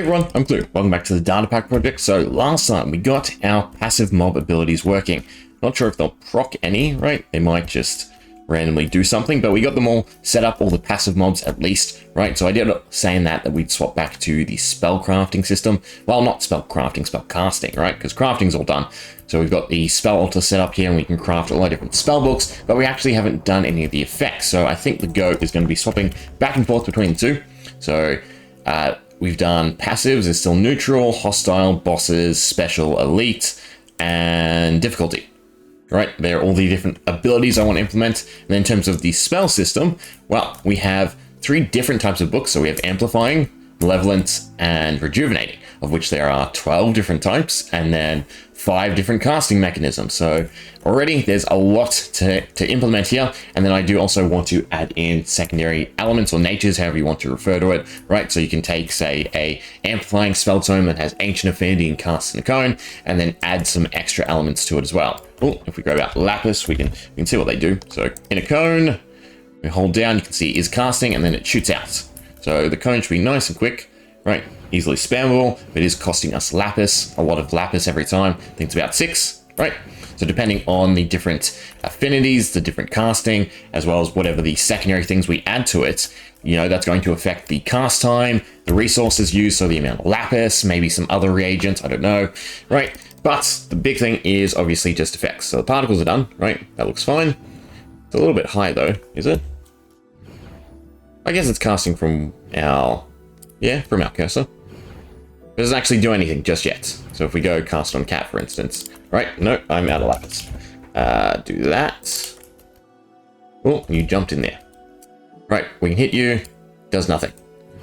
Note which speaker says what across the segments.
Speaker 1: Hey everyone, I'm Clue. Welcome back to the Data Pack project. So last time we got our passive mob abilities working. Not sure if they'll proc any, right? They might just randomly do something, but we got them all set up, all the passive mobs at least, right? So I did saying that we'd swap back to the spell crafting system. Well, not spell crafting, spell casting, right? Because crafting's all done. So we've got the spell altar set up here and we can craft all our different spell books, but we actually haven't done any of the effects. So I think the go is going to be swapping back and forth between the two. So we've done passives, there's still neutral, hostile, bosses, special, elite, and difficulty. Right, they're all the different abilities I want to implement. And then in terms of the spell system, well, we have 3 different types of books. So we have amplifying, malevolent, and rejuvenating, of which there are 12 different types, and then 5 different casting mechanisms. So already there's a lot to implement here. And then I do also want to add in secondary elements or natures, however you want to refer to it, right? So you can take, say, a amplifying spell tome that has ancient affinity and casts in a cone, and then add some extra elements to it as well. Oh, if we go about lapis, we can see what they do. So in a cone, we hold down, you can see is casting, and then it shoots out. So the cone should be nice and quick, right? Easily spammable, but it is costing us lapis, a lot of lapis every time. I think it's about 6, right? So depending on the different affinities, the different casting, as well as whatever the secondary things we add to it, you know, that's going to affect the cast time, the resources used, so the amount of lapis, maybe some other reagents, I don't know, right? But the big thing is obviously just effects. So the particles are done, right? That looks fine. It's a little bit high though, is it? I guess it's casting from our, from our cursor. It doesn't actually do anything just yet. So if we go cast on cat, for instance, right? No, I'm out of lapis. Do that. Oh, you jumped in there. Right, we can hit you, does nothing.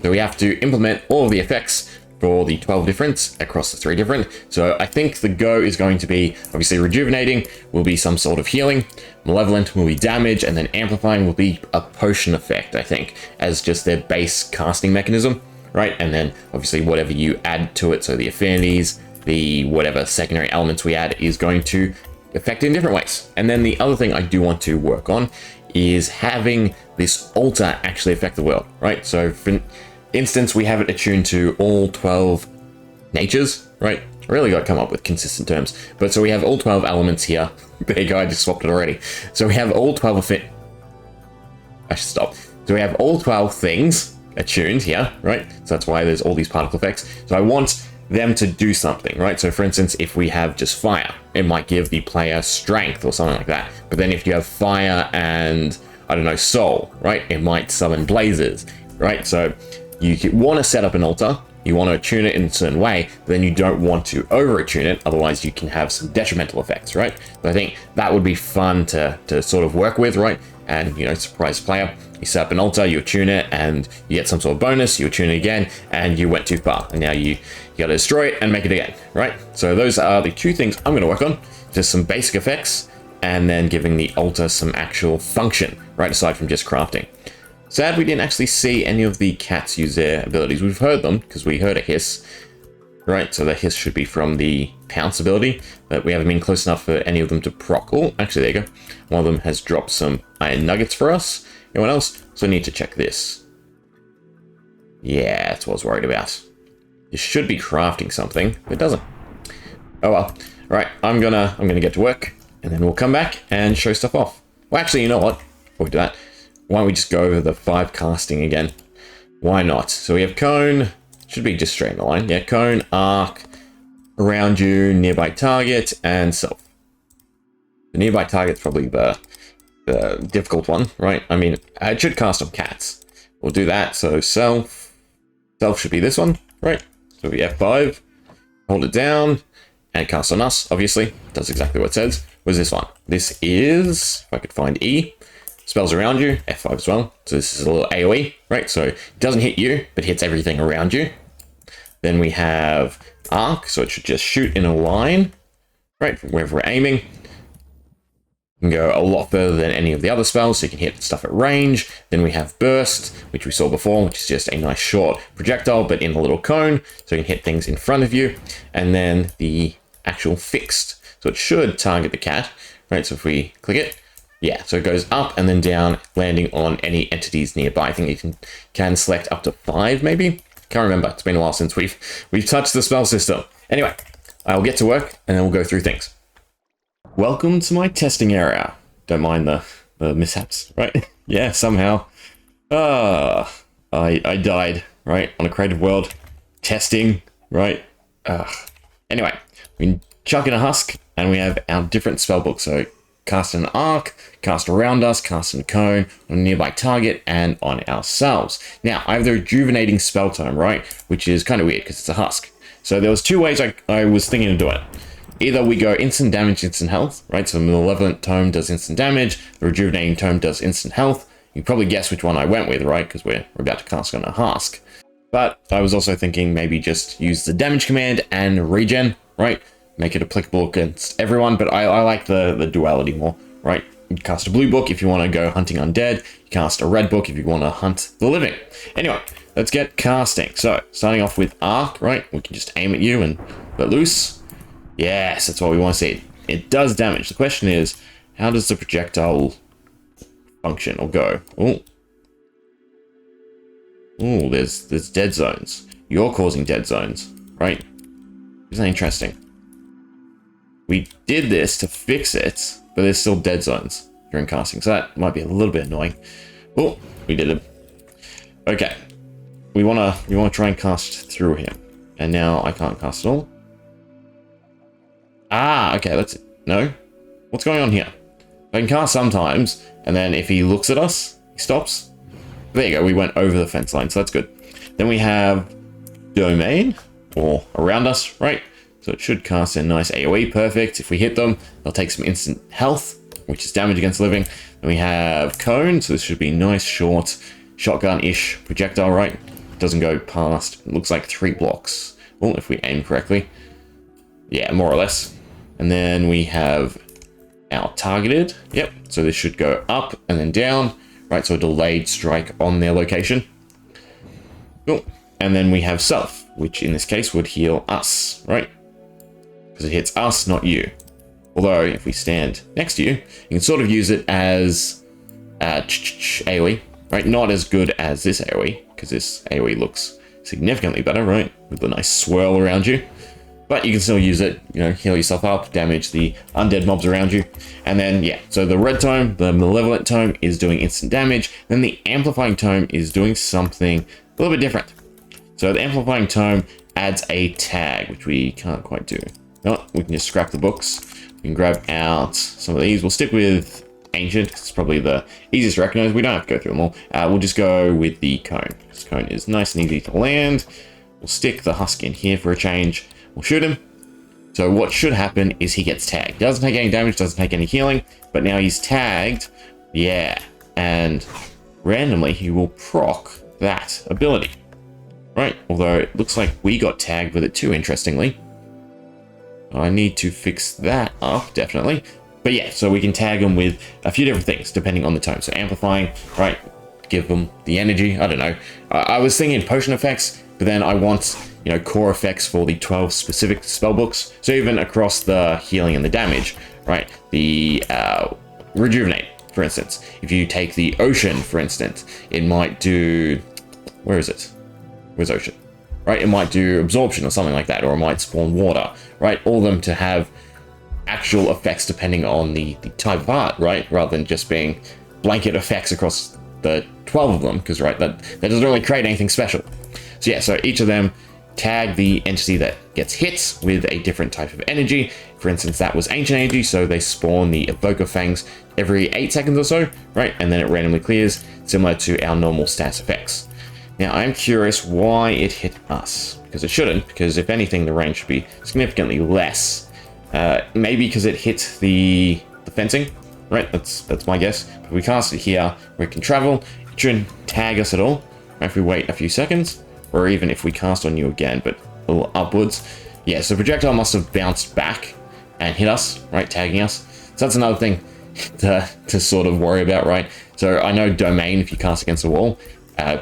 Speaker 1: So we have to implement all of the effects for the 12 different across the 3 different. So I think the go is going to be obviously rejuvenating will be some sort of healing, malevolent will be damage, and then amplifying will be a potion effect, I think, as just their base casting mechanism, right? And then obviously whatever you add to it, so the affinities, the whatever secondary elements we add is going to affect it in different ways. And then the other thing I do want to work on is having this altar actually affect the world, right? So for instance, we have it attuned to all 12 natures, right? I really got to come up with consistent terms. But so we have all 12 elements here. There you go, I just swapped it already. So we have all 12 I should stop. So we have all 12 things attuned here, right? So that's why there's all these particle effects. So I want them to do something, right? So for instance, if we have just fire, it might give the player strength or something like that. But then if you have fire and, I don't know, soul, right? It might summon blazes, right? So you want to set up an altar, you want to attune it in a certain way, but then you don't want to over attune it, otherwise you can have some detrimental effects, right? So I think that would be fun to sort of work with, right? And, you know, surprise player, you set up an altar, you attune it, and you get some sort of bonus, you attune it again, and you went too far, and now you got to destroy it and make it again, right? So those are the 2 things I'm going to work on, just some basic effects, and then giving the altar some actual function, right, aside from just crafting. Sad we didn't actually see any of the cats use their abilities. We've heard them, because we heard a hiss. Right, so the hiss should be from the pounce ability, but we haven't been close enough for any of them to proc. Oh, actually, there you go. One of them has dropped some iron nuggets for us. Anyone else? So I need to check this. Yeah, that's what I was worried about. It should be crafting something, but it doesn't. Oh well. Right, I'm gonna get to work, and then we'll come back and show stuff off. Well, actually, you know what? Before we do that, why don't we just go over the 5 casting again? Why not? So we have cone, should be just straight in the line. Yeah, cone, arc, around you, nearby target, and self. The nearby target's probably the difficult one, right? I mean, it should cast on cats. We'll do that. So self should be this one, right? So we F5, hold it down, and cast on us, obviously. Does exactly what it says. Where's this one? This is, if I could find E. Spells around you, F5 as well. So this is a little AoE, right? So it doesn't hit you, but hits everything around you. Then we have arc, so it should just shoot in a line, right, from wherever we're aiming. You can go a lot further than any of the other spells, so you can hit stuff at range. Then we have burst, which we saw before, which is just a nice short projectile, but in a little cone, so you can hit things in front of you. And then the actual fixed, so it should target the cat, right? So if we click it, yeah, so it goes up and then down, landing on any entities nearby. I think you can select up to 5 maybe. Can't remember. It's been a while since we've touched the spell system. Anyway, I'll get to work and then we'll go through things. Welcome to my testing area. Don't mind the mishaps, right? Yeah, somehow. I died, right? On a creative world. Testing, right? Anyway, we chuck in a husk and we have our different spellbooks. So cast an arc, cast around us, cast a cone on a nearby target, and on ourselves. Now, I have the rejuvenating spell tome, right? Which is kind of weird because it's a husk. So there was two ways I was thinking to do it. Either we go instant damage, instant health, right? So the Malevolent Tome does instant damage, the Rejuvenating Tome does instant health. You can probably guess which one I went with, right? Because we're about to cast on a husk. But I was also thinking maybe just use the damage command and regen, right? Make it applicable against everyone, but I like the duality more, right? You cast a blue book if you want to go hunting undead. You cast a red book if you want to hunt the living. Anyway, let's get casting. So, starting off with arc, right? We can just aim at you and let loose. Yes, that's what we want to see. It does damage. The question is, how does the projectile function or go? Oh, there's dead zones. You're causing dead zones, right? Isn't that interesting? We did this to fix it, but there's still dead zones during casting, so that might be a little bit annoying. Oh, we did it. Okay, we wanna try and cast through him, and now I can't cast at all. Ah, okay, that's it. No? What's going on here? I can cast sometimes, and then if he looks at us, he stops. There you go, we went over the fence line, so that's good. Then we have domain, or around us, right? So it should cast a nice AoE, perfect. If we hit them, they'll take some instant health, which is damage against living. Then we have cone, so this should be nice, short, shotgun-ish projectile, right? Doesn't go past, it looks like 3 blocks. Well, if we aim correctly. Yeah, more or less. And then we have our targeted. Yep, so this should go up and then down. Right, so a delayed strike on their location. Cool. And then we have self, which in this case would heal us, right? Because it hits us, not you. Although, if we stand next to you, you can sort of use it as AoE, right? Not as good as this AoE, because this AoE looks significantly better, right? With a nice swirl around you. But you can still use it, you know, heal yourself up, damage the undead mobs around you. And then, yeah, so the red tome, the Malevolent Tome, is doing instant damage. Then the Amplifying Tome is doing something a little bit different. So the Amplifying Tome adds a tag, which we can't quite do. No, we can just scrap the books. We can grab out some of these. We'll stick with Ancient, because it's probably the easiest to recognize. We don't have to go through them all. We'll just go with the Cone. This Cone is nice and easy to land. We'll stick the Husk in here for a change. We'll shoot him. So what should happen is he gets tagged. Doesn't take any damage, doesn't take any healing, but now he's tagged. Yeah, and randomly he will proc that ability. Right, although it looks like we got tagged with it too, interestingly. I need to fix that up, definitely. But yeah, so we can tag them with a few different things, depending on the tone. So amplifying, right, give them the energy, I don't know. I was thinking potion effects, but then I want, you know, core effects for the 12 specific spellbooks. So even across the healing and the damage, right? The rejuvenate, for instance. If you take the ocean, for instance, it might do, where is it? Where's ocean? Right? It might do absorption or something like that, or it might spawn water, right? All of them to have actual effects depending on the type of art, right? Rather than just being blanket effects across the 12 of them, because, right, that doesn't really create anything special. So yeah, so each of them tag the entity that gets hit with a different type of energy. For instance, that was ancient energy, so they spawn the evoker fangs every 8 seconds or so, right? And then it randomly clears, similar to our normal stats effects. Now, I'm curious why it hit us, because it shouldn't, because if anything, the range should be significantly less. Maybe because it hit the fencing, right? That's my guess. If we cast it here, we can travel. It shouldn't tag us at all. If we wait a few seconds, or even if we cast on you again, but a little upwards. Yeah, so projectile must have bounced back and hit us, right, tagging us. So that's another thing to sort of worry about, right? So I know domain, if you cast against a wall,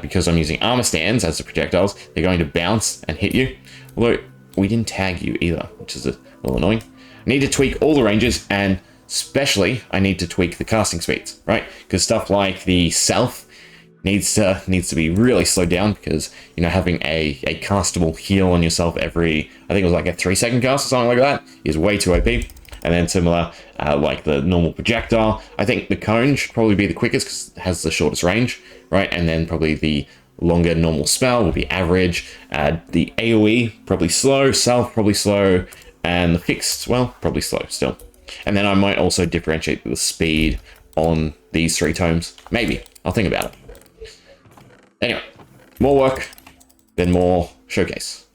Speaker 1: because I'm using armor stands as the projectiles, they're going to bounce and hit you. Although we didn't tag you either, which is a little annoying. I need to tweak all the ranges, and especially I need to tweak the casting speeds, right? Because stuff like the self needs to be really slowed down, because you know, having a castable heal on yourself every, I think it was like a 3-second cast or something like that, is way too OP. And then similar, like the normal projectile, I think the cone should probably be the quickest because it has the shortest range, right? And then probably the longer normal spell will be average. The AoE probably slow, self probably slow, and the fixed, well, probably slow still. And then I might also differentiate the speed on these 3 tomes. Maybe. I'll think about it. Anyway, more work, then more showcase.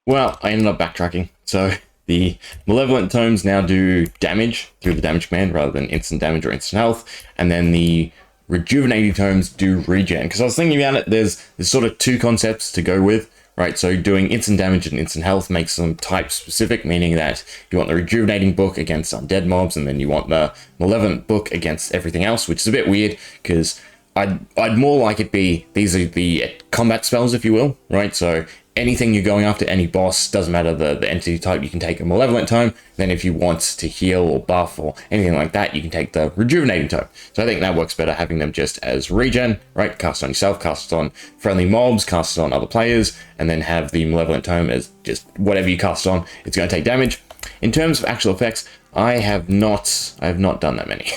Speaker 1: Well, I ended up backtracking. So the Malevolent Tomes now do damage through the damage command rather than instant damage or instant health. And then the Rejuvenating Tomes do regen. Because I was thinking about it, there's sort of 2 concepts to go with, right? So doing instant damage and instant health makes them type specific, meaning that you want the Rejuvenating book against undead mobs, and then you want the Malevolent book against everything else, which is a bit weird because I'd more like it be, these are the combat spells, if you will, right? So anything you're going after, any boss, doesn't matter the entity type, you can take a Malevolent Tome. Then if you want to heal or buff or anything like that, you can take the Rejuvenating Tome. So I think that works better, having them just as regen, right? Cast on yourself, cast on friendly mobs, cast on other players, and then have the Malevolent Tome as just whatever you cast on, it's going to take damage. In terms of actual effects, I have not done that many.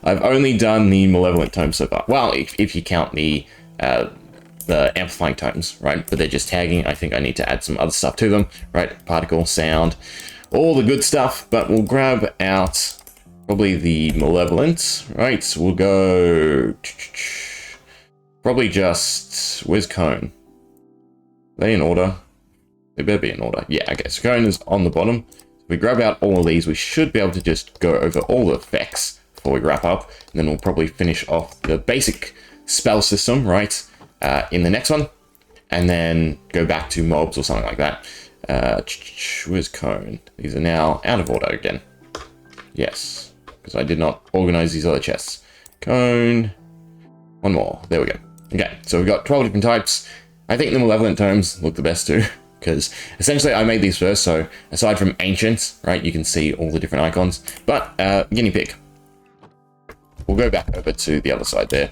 Speaker 1: I've only done the Malevolent Tomes so far. Well, if you count the amplifying tomes, right? But they're just tagging. I think I need to add some other stuff to them, right? Particle, sound, all the good stuff. But we'll grab out probably the Malevolent, right? So we'll go probably just, where's Cone? Are they in order? They better be in order. Yeah, okay. So Cone is on the bottom. If we grab out all of these, we should be able to just go over all the effects before we wrap up. And then we'll probably finish off the basic spell system, right? In the next one, and then go back to mobs or something like that. Where's Cone? These are now out of order again. Yes, because I did not organize these other chests. Cone, one more. There we go. Okay, so we've got 12 different types. I think the Malevolent Tomes look the best too, because essentially I made these first, so aside from Ancients, right, you can see all the different icons. But Guinea Pig. We'll go back over to the other side there.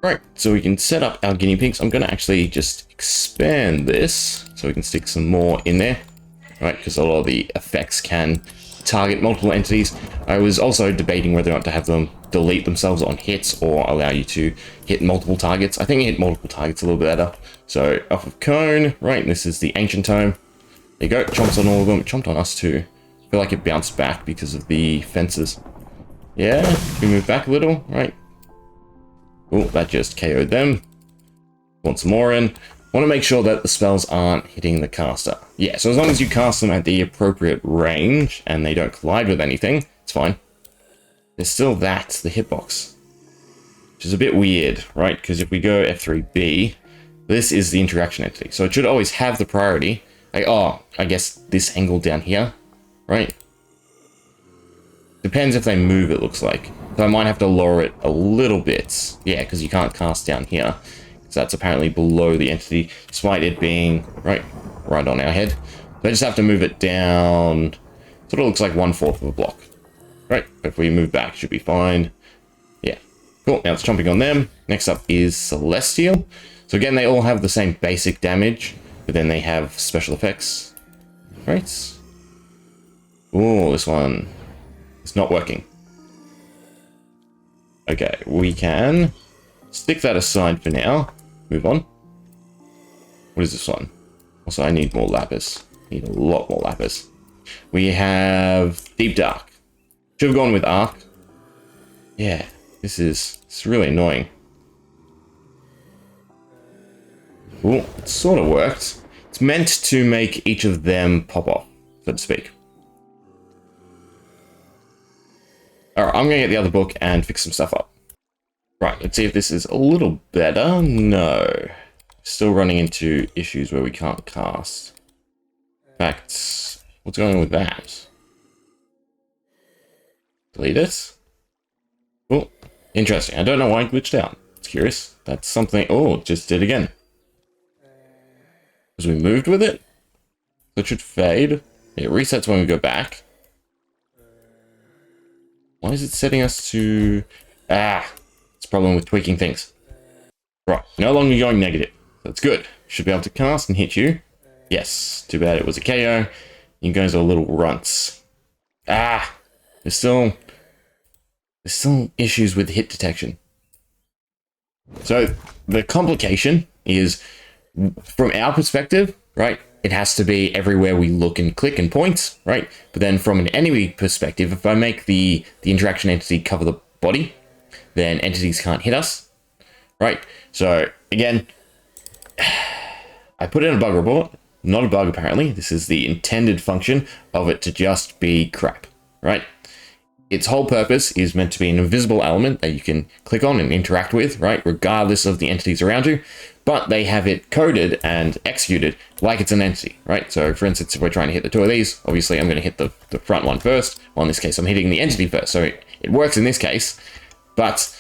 Speaker 1: Right, so we can set up our guinea pigs. I'm going to actually just expand this so we can stick some more in there, right? Because a lot of the effects can target multiple entities. I was also debating whether or not to have them delete themselves on hits or allow you to hit multiple targets. I think hit multiple targets a little bit better. So off of Cone, right, this is the Ancient Tome. There you go, chomps on all of them. It chomped on us too. I feel like it bounced back because of the fences. Yeah, we move back a little, right? Oh, that just KO'd them. Want some more in. Want to make sure that the spells aren't hitting the caster. Yeah, so as long as you cast them at the appropriate range and they don't collide with anything, it's fine. There's still the hitbox. Which is a bit weird, right? Because if we go F3B, this is the interaction entity. So it should always have the priority. Like, oh, I guess this angle down here, right? Depends if they move, it looks like. So I might have to lower it a little bit. Yeah, because you can't cast down here. So that's apparently below the entity, despite it being right on our head. So I just have to move it down. Sort of looks like 1/4 of a block. Right, if we move back, should be fine. Yeah, cool. Now it's chomping on them. Next up is Celestial. So again, they all have the same basic damage, but then they have special effects. Right. Oh, this one is not working. Okay, we can stick that aside for now. Move on. What is this one? Also, I need more lapis. Need a lot more lapis. We have Deep Dark. Should have gone with Arc. Yeah, it's really annoying. Ooh, it sort of worked. It's meant to make each of them pop off, so to speak. Alright, I'm going to get the other book and fix some stuff up. Right, let's see if this is a little better. No. Still running into issues where we can't cast. In fact, what's going on with that? Delete it? Oh, interesting. I don't know why it glitched out. It's curious. That's something... Oh, it just did again. Because we moved with it? So it should fade. It resets when we go back. Why is it setting us to... Ah! It's a problem with tweaking things. Right, no longer going negative. That's good. Should be able to cast and hit you. Yes, too bad it was a KO. You guys are little runts. Ah, there's still issues with hit detection. So the complication is, from our perspective, right, it has to be everywhere we look and click and point, right? But then from an enemy perspective, if I make the interaction entity cover the body, then entities can't hit us, right? So again, I put in a bug report, not a bug apparently. This is the intended function of it to just be crap, right? Its whole purpose is meant to be an invisible element that you can click on and interact with, right? Regardless of the entities around you, but they have it coded and executed like it's an entity, right? So for instance, if we're trying to hit the two of these, obviously I'm going to hit the front one first. Well, in this case, I'm hitting the entity first. So it works in this case, but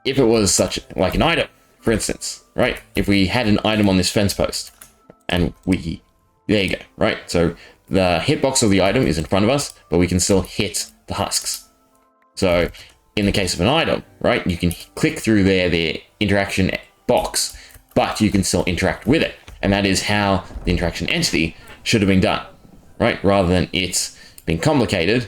Speaker 1: if it was like an item, for instance, right? If we had an item on this fence post and there you go, right? So the hitbox of the item is in front of us, but we can still hit the husks. So in the case of an item, right, you can click through the interaction box, but you can still interact with it. And that is how the interaction entity should have been done, right? Rather than it's being complicated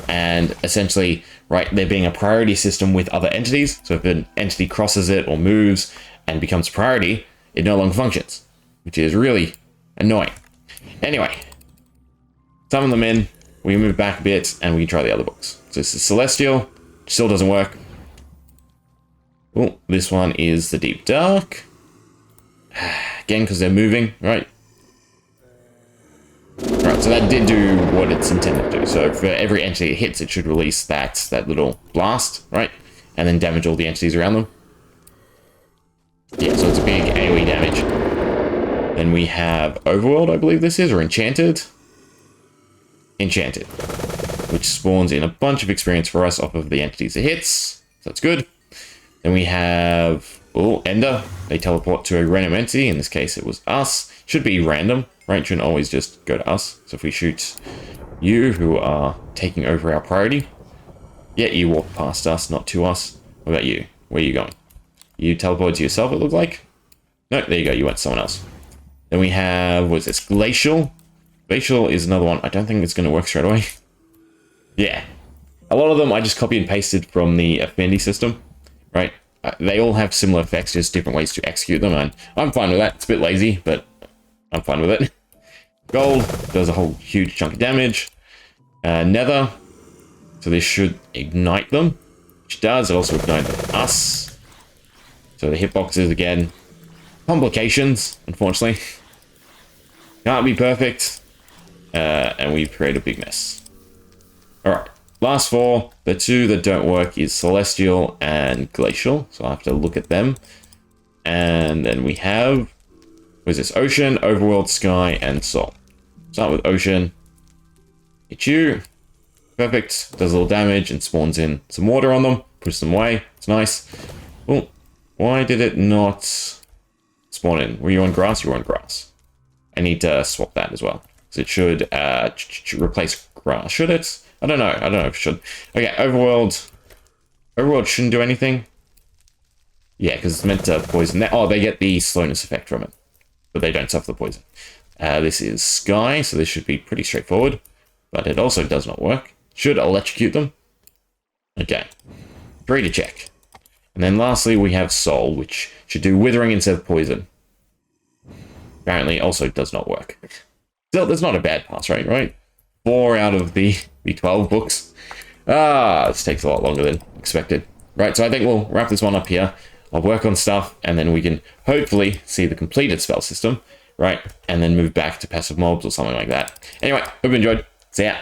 Speaker 1: and essentially, right, there being a priority system with other entities. So if an entity crosses it or moves and becomes priority, it no longer functions, which is really annoying. Anyway, summon them in. We move back a bit and we can try the other books. So this is Celestial, still doesn't work. Oh, this one is the Deep Dark. Again, because they're moving, right? Right, so that did do what it's intended to do. So for every entity it hits, it should release that little blast, right? And then damage all the entities around them. Yeah, so it's a big AoE damage. Then we have Overworld, I believe this is, or Enchanted. Enchanted, which spawns in a bunch of experience for us off of the entities it hits. So that's good. Then we have Ender. They teleport to a random entity. In this case, it was us. Should be random, right? Shouldn't always just go to us. So if we shoot you, who are taking over our priority, yeah, you walk past us, not to us. What about you? Where are you going? You teleport to yourself, it looked like. No, there you go. You went to someone else. Then we have, what is this? Glacial. Glacial is another one. I don't think it's going to work straight away. Yeah. A lot of them I just copy and pasted from the Affinity system, right? They all have similar effects, just different ways to execute them, and I'm fine with that. It's a bit lazy, but I'm fine with it. Gold does a whole huge chunk of damage. Nether. So this should ignite them, which does. It also ignites us. So the hitboxes, again, complications, unfortunately. Can't be perfect. And we've created a big mess. Alright, last four. The two that don't work is Celestial and Glacial. So I'll have to look at them. And then we have, what is this? Ocean, Overworld, Sky, and Soul. Start with Ocean. Hit you. Perfect. Does a little damage and spawns in some water on them. Push them away. It's nice. Oh, why did it not spawn in? Were you on grass? You were on grass. I need to swap that as well. So it should replace grass. Should it? I don't know. I don't know if it should. Okay, Overworld. Overworld shouldn't do anything. Yeah, because it's meant to poison that. Oh, they get the slowness effect from it. But they don't suffer the poison. This is Sky, so this should be pretty straightforward. But it also does not work. Should electrocute them. Okay. 3 to check. And then lastly, we have Soul, which should do withering instead of poison. Apparently also does not work. Still, that's not a bad pass rate, right? 4 out of the 12 books. This takes a lot longer than expected. Right, so I think we'll wrap this one up here. I'll work on stuff, and then we can hopefully see the completed spell system, right? And then move back to passive mobs or something like that. Anyway, hope you enjoyed. See ya.